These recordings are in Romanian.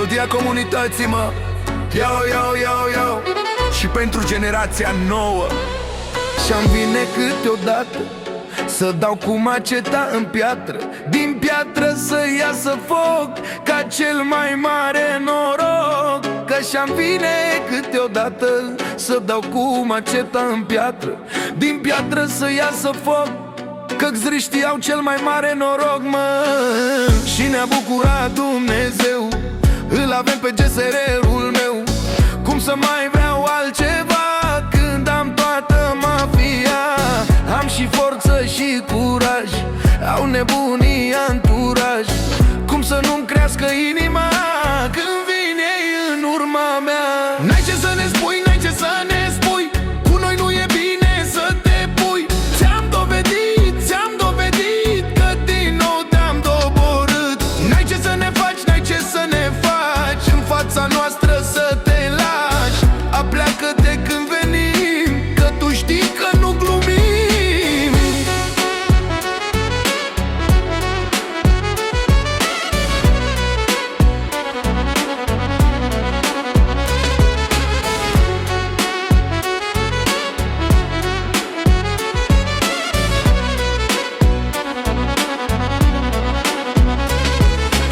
Melodia comunității, mă. Yo, yo, yo, yo. Și pentru generația nouă. Și-am vine câteodată să dau cu maceta în piatră, din piatră să iasă foc, ca cel mai mare noroc. Că și-am vine câteodată să dau cu maceta în piatră, din piatră să iasă foc, că gzriștii au cel mai mare noroc, mă. Și ne-a bucurat Dumnezeu, îl avem pe GSR-ul meu. Cum să mai vreau altceva când am toată mafia? Am și forță și curaj, au nebunii anturaj. Cum să nu-mi crească inima când vine ei în urma mea? N-ai ce să ne spui, n-ai ce să ne spui, cu noi nu e bine să te pui. Ți-am dovedit că din nou te-am doborât. N-ai ce să ne faci, n-ai ce să ne faci, în fața noastră să te lași. Apleacă-te când venim, că tu știi că nu glumim.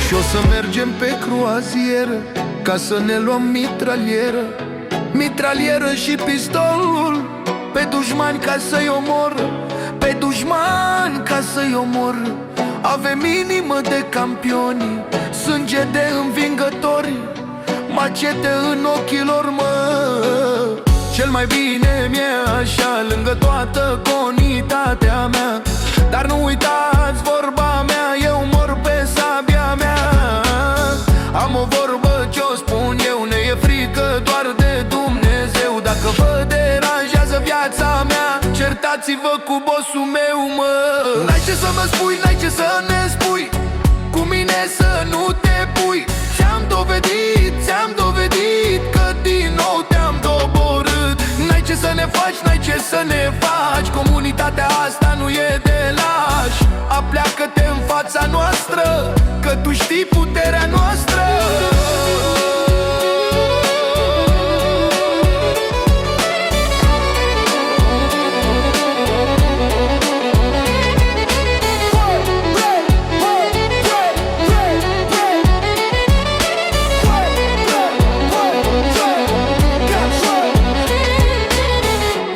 Și o să mergem pe croazieră ca să ne luăm mitralieră, mitralieră și pistolul, pe dușmani ca să-i omoră, pe dușmani ca să-i omoră. Avem inimă de campioni, sânge de învingători, macete în ochii lor, mă. Cel mai bine mi-e așa, lângă toată conitatea mea. Dar nu uitați vorba mea, eu mor pe sabia mea. Am o vorbă ce-o spun eu, ne e frică doar de Dumnezeu. Dacă vă deranjează viața mea, certați-vă cu bossul meu, mă. N-ai ce să mă spui, n-ai ce să ne spui, cu mine să nu te pui. Ți-am dovedit că din nou te-am doborât. N-ai ce să ne faci, n-ai ce să ne faci, comunitatea asta nu e de lași. Apleacă-te în fața noastră, că tu știi puterea noastră.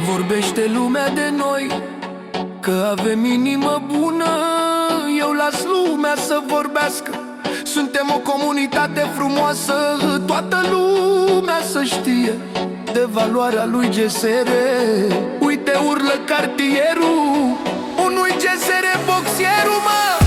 Vorbește lumea de noi, că avem inimă bună. Eu las lumea să vorbească, suntem o comunitate frumoasă. Toată lumea să știe de valoarea lui GSR. Uite urlă cartierul, unui GSR boxierul, mă.